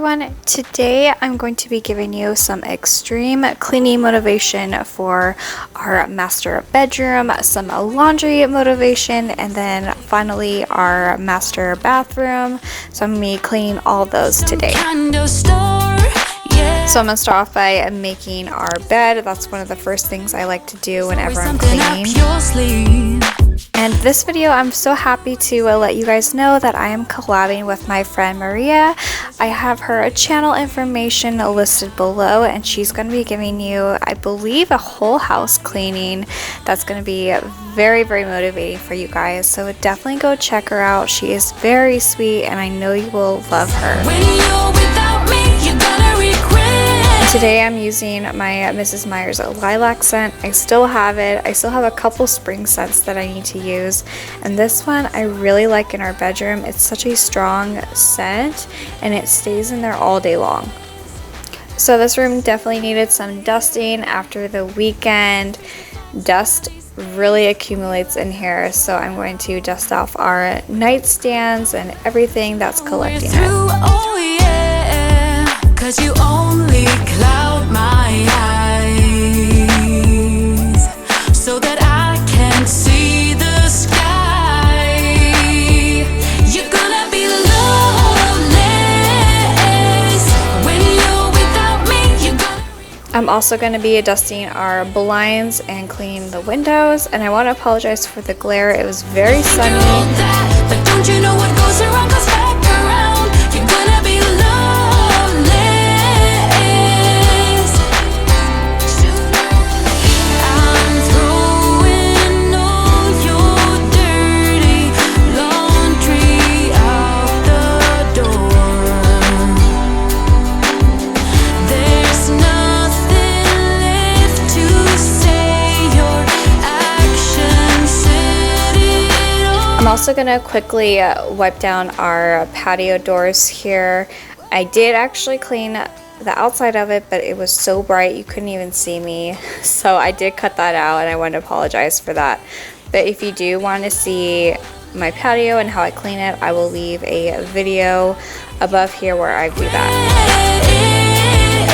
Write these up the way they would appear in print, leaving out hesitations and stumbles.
everyone, today I'm going to be giving you some extreme cleaning motivation for our master bedroom, some laundry motivation, and then finally our master bathroom. So I'm going to be cleaning all those today. So I'm going to start off by making our bed. That's one of the first things I like to do whenever I'm cleaning. And this video, I'm so happy to let you guys know that I am collabing with my friend Maria. I have her channel information listed below, and she's going to be giving you, I believe, a whole house cleaning that's going to be very, very motivating for you guys. So definitely go check her out. She is very sweet, and I know you will love her. When you're without me, you're gonna regret. Today I'm using my Mrs. Meyer's lilac scent. I still have it. I still have a couple spring scents that I need to use. And this one I really like in our bedroom. It's such a strong scent and it stays in there all day long. So this room definitely needed some dusting after the weekend. Dust really accumulates in here. So I'm going to dust off our nightstands and everything that's collecting it. 'Cause you only cloud my eyes so that I can see the sky. You're gonna be loveless when you're without me. I'm also going to be dusting our blinds and cleaning the windows, and I want to apologize for the glare. It was very sunny. But don't you know what goes around comes back around? You're gonna be I'm also going to quickly wipe down our patio doors here. I did actually clean the outside of it, but it was so bright you couldn't even see me. So I did cut that out, and I want to apologize for that. But if you do want to see my patio and how I clean it, I will leave a video above here where I do that.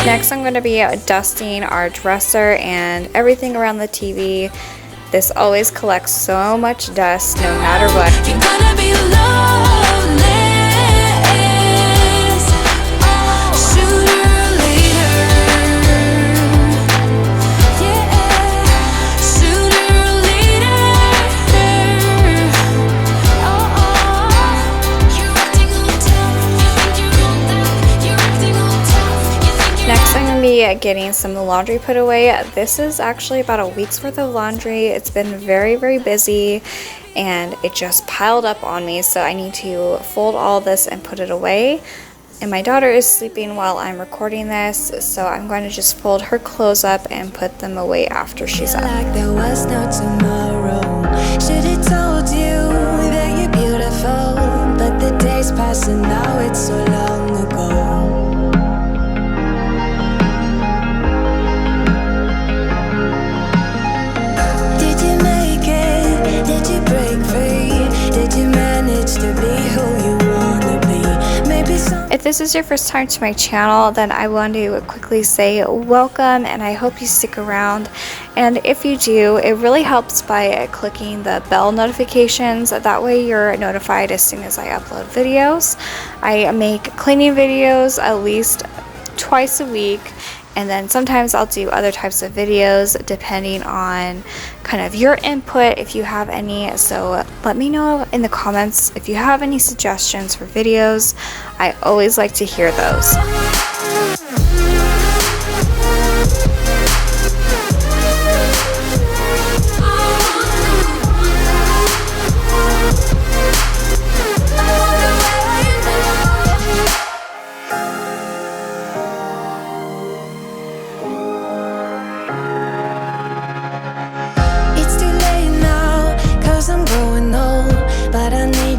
Next, I'm going to be dusting our dresser and everything around the TV. This always collects so much dust no matter what. You're gonna be loveless, sooner or later. Yeah, sooner or later. You're acting all tough. You think you're on that. You're acting all tough. You think you're Next, I'm gonna be getting some laundry put away. This is actually about a week's worth of laundry. It's been very, very busy and it just piled up on me, so I need to fold all this and put it away. And my daughter is sleeping while I'm recording this, so I'm going to just fold her clothes up and put them away after she's up. Like there was no tomorrow. Should have told you that you're beautiful, but the days pass and now it's so long ago. If this is your first time to my channel, then I want to quickly say welcome, and I hope you stick around. And if you do, it really helps by clicking the bell notifications. That way you're notified as soon as I upload videos. I make cleaning videos at least twice a week, and then sometimes I'll do other types of videos depending on kind of your input if you have any. So let me know in the comments if you have any suggestions for videos. I always like to hear those.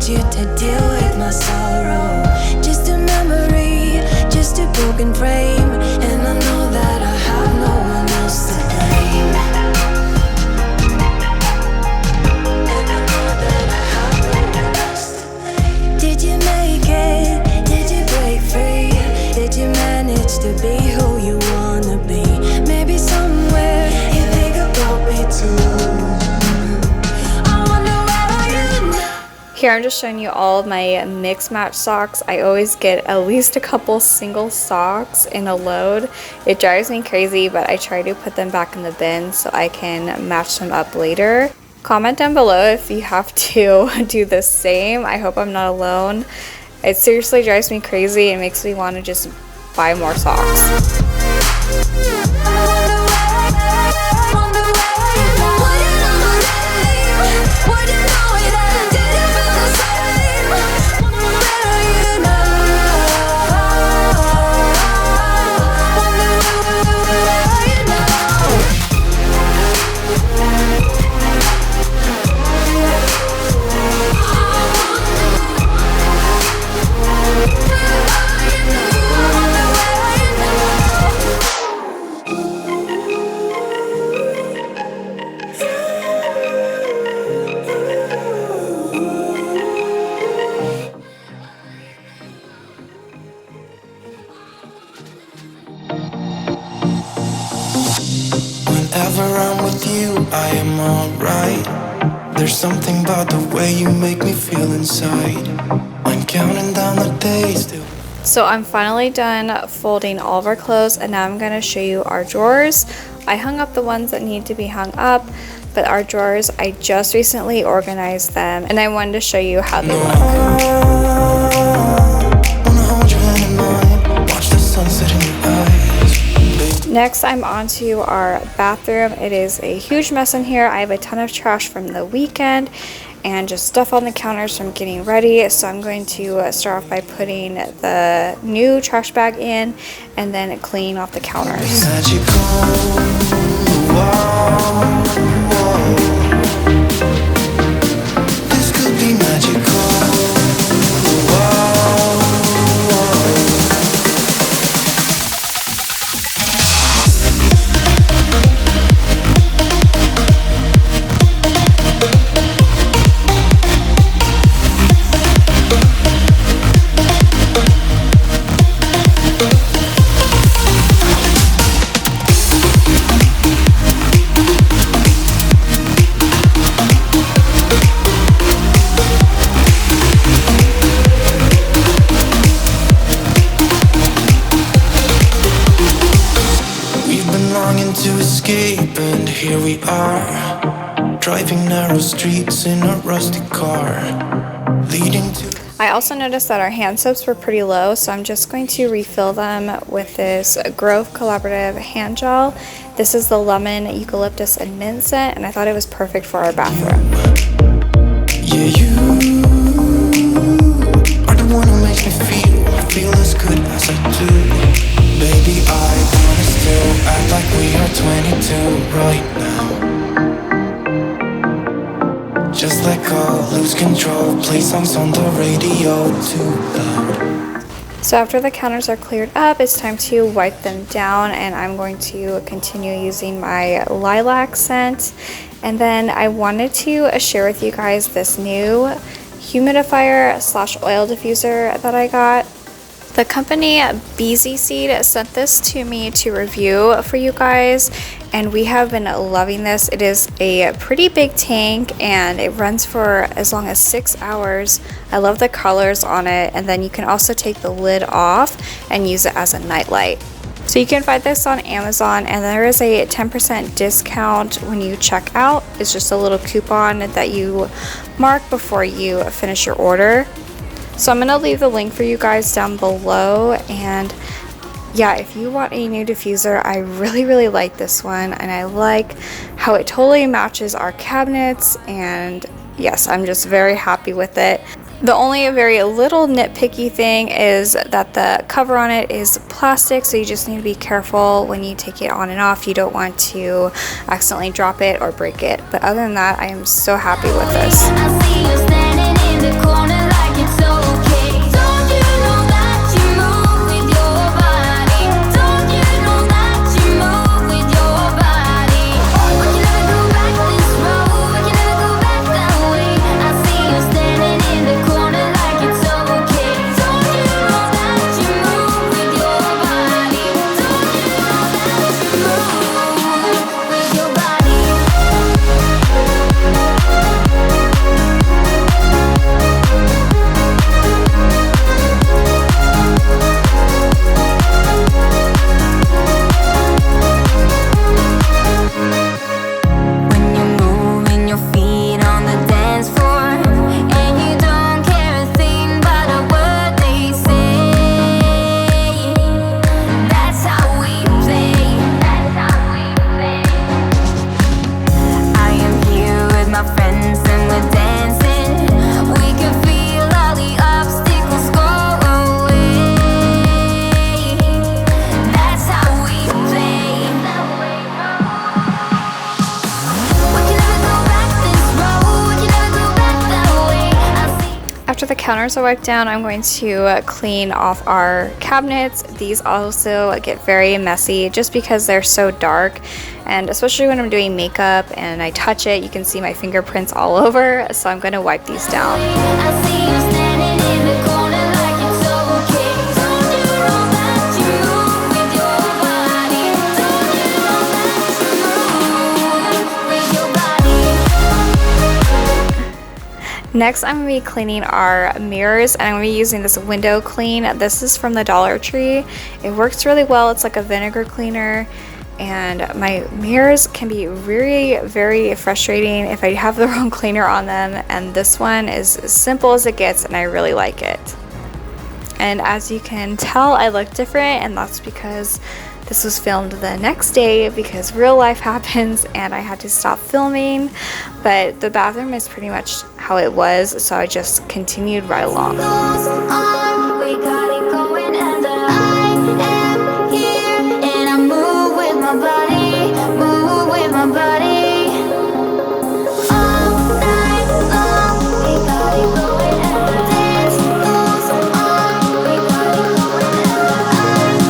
You to deal with my sorrow. Just a memory, just a broken frame, and I know that I have no one else to blame. And I know that I have no one else to blame. Did you make it? Did you break free? Did Here I'm just showing you all of my mix match socks. I always get at least a couple single socks in a load. It drives me crazy, but I try to put them back in the bin so I can match them up later. Comment down below if you have to do the same. I hope I'm not alone. It seriously drives me crazy and makes me want to just buy more socks. Whenever I'm with you, I am alright. There's something about the way you make me feel inside. I'm counting down the days till... So I'm finally done folding all of our clothes, and now I'm going to show you our drawers. I hung up the ones that need to be hung up, but our drawers, I just recently organized them, and I wanted to show you how they look. Next, I'm on to our bathroom. It is a huge mess in here. I have a ton of trash from the weekend and just stuff on the counters from getting ready. So I'm going to start off by putting the new trash bag in and then cleaning off the counters. This could be magical. To escape, and here we are, driving narrow streets in a rusty car, leading to... I also noticed that our hand soaps were pretty low, so I'm just going to refill them with this Grove Collaborative hand gel. This is the lemon, eucalyptus, and mint scent, and I thought it was perfect for our bathroom. Yeah, you are the one who makes me feel as good as I do. Baby, I wanna still act like we are 22 right now. Just let go, lose control, play songs on the radio too loud. So after the counters are cleared up, it's time to wipe them down, and I'm going to continue using my lilac scent. And then I wanted to share with you guys this new humidifier / oil diffuser that I got. The company BZ Seed sent this to me to review for you guys, and we have been loving this. It is a pretty big tank and it runs for as long as 6 hours. I love the colors on it, and then you can also take the lid off and use it as a nightlight. So you can find this on Amazon, and there is a 10% discount when you check out. It's just a little coupon that you mark before you finish your order. So I'm going to leave the link for you guys down below, and yeah, if you want a new diffuser, I really like this one, and I like how it totally matches our cabinets, and yes, I'm just very happy with it. The only very little nitpicky thing is that the cover on it is plastic, so you just need to be careful when you take it on and off. You don't want to accidentally drop it or break it, but other than that, I am so happy with this. I see you standing in the corner like it's okay. Don't you know that you move with your body? Don't you know that you move with your body? We can never go back this road, we can never go back that way. I see you standing in the corner like it's okay. Don't you know that you move with your body? Don't you know that you move with your body? after the counters are wiped down, I'm going to clean off our cabinets. These also get very messy just because they're so dark, and especially when I'm doing makeup and I touch it, you can see my fingerprints all over, so I'm going to wipe these down. I see you standing in the corner like it's okay. Don't you know that you move with your body? Don't you know that you move with your body? Next, I'm going to be cleaning our mirrors, and I'm going to be using this window clean. This is from the Dollar Tree. It works really well. It's like a vinegar cleaner, and my mirrors can be very frustrating if I have the wrong cleaner on them, and this one is as simple as it gets, and I really like it. And as you can tell, I look different, and that's because this was filmed the next day because real life happens and I had to stop filming, but the bathroom is pretty much how it was, so I just continued right along. Goes on, we got it going, and I am here, and I move with my body, move with my body. All night long, we got it going, and the dance goes on, we got it going, and I am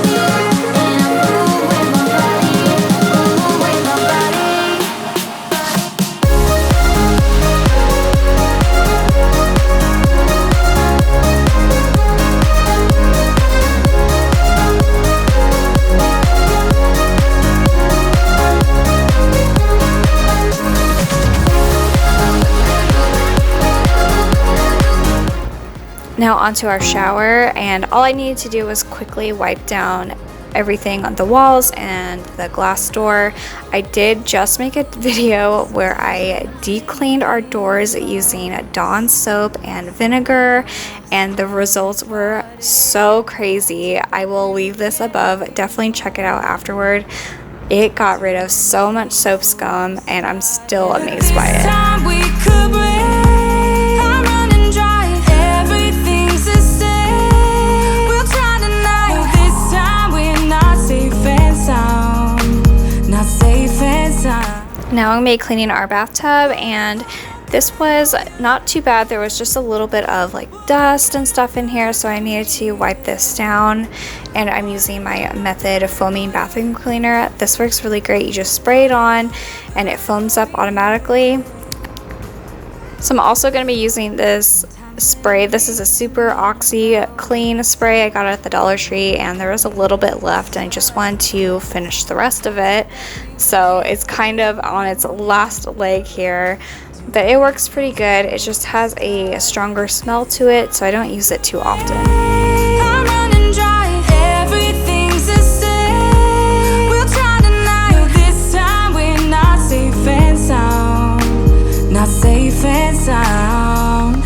here, and I move with my body, move with my body. Now onto our shower, and all I needed to do was quickly wipe down everything on the walls and the glass door. I did just make a video where I de-cleaned our doors using Dawn soap and vinegar, and the results were so crazy. I will leave this above. Definitely check it out afterward. It got rid of so much soap scum, and I'm still amazed by it. Time we could break. I'm running dry. Everything's the same. We'll try tonight. This time we're not safe and sound. Not safe and sound. Now I'm going to be cleaning our bathtub, and this was not too bad. There was just a little bit of like dust and stuff in here, so I needed to wipe this down, and I'm using my Method foaming bathroom cleaner. This works really great. You just spray it on and it foams up automatically. So I'm also going to be using this spray. This is a Super Oxy Clean spray. I got it at the Dollar Tree, and there was a little bit left, and I just wanted to finish the rest of it. So it's kind of on its last leg here, but it works pretty good. It just has a stronger smell to it, so I don't use it too often. I'm running dry. Everything's the same. We'll try tonight. This time we're not safe and sound. Not safe and sound.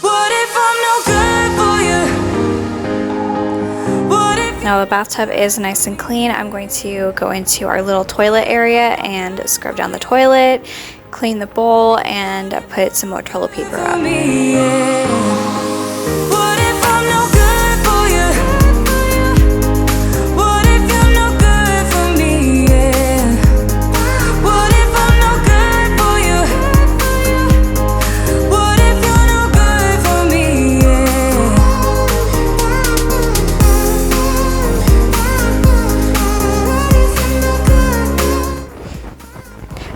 What if I'm no good for you? What if Now the bathtub is nice and clean. I'm going to go into our little toilet area and scrub down the toilet, clean the bowl, and put some more toilet paper for up. me? Yeah. What if I'm no good for you? What if you're no good for me? Yeah. What if I'm no good for you? What if you're no good for me?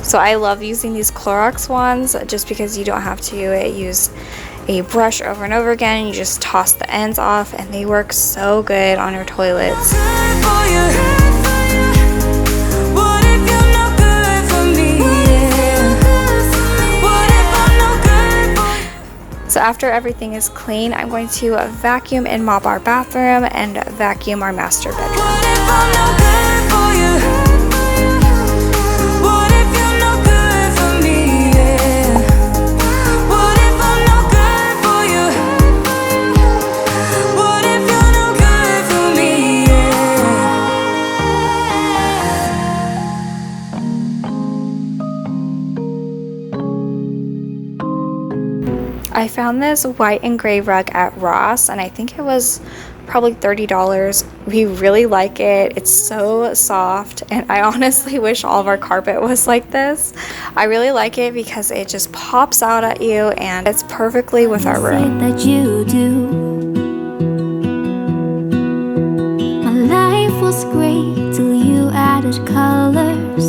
So I love using these Clorox ones just because you don't have to use a brush over and over again. You just toss the ends off, and they work so good on your toilets. Good for you. What if you're no good for me? Yeah. What if I'm no good for you? So after everything is clean, I'm going to vacuum and mop our bathroom and vacuum our master bedroom. What if I'm no good for you? What if you're no good for me? Yeah. What if I'm no good for you? What if you're no good for me? Yeah. I found this white and gray rug at Ross, and I think it was probably $30. We really like it. It's so soft, and I honestly wish all of our carpet was like this. I really like it because it just pops out at you and it's perfectly with our room. That you do. My life was great till you added colors.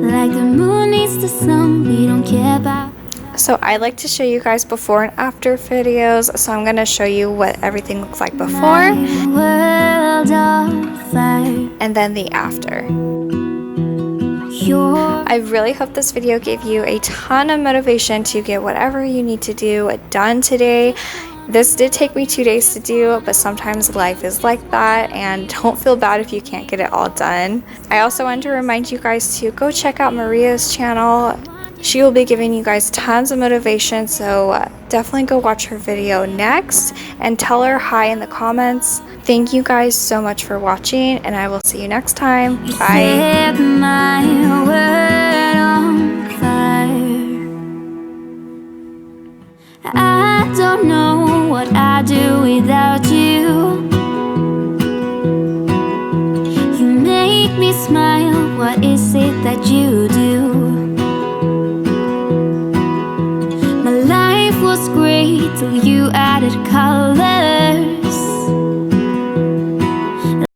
Like the moon needs the sun, we don't care about. So I like to show you guys before and after videos, so I'm going to show you what everything looks like before and then the after. I really hope this video gave you a ton of motivation to get whatever you need to do done today. This did take me 2 days to do, but sometimes life is like that, and don't feel bad if you can't get it all done. I also want to remind you guys to go check out Maria's channel. She will be giving you guys tons of motivation, so definitely go watch her video next and tell her hi in the comments. Thank you guys so much for watching, and I will see you next time. Bye. Set my world on fire. I don't know what I'd do without you. You make me smile. What is it that you do? My life was great till you added color.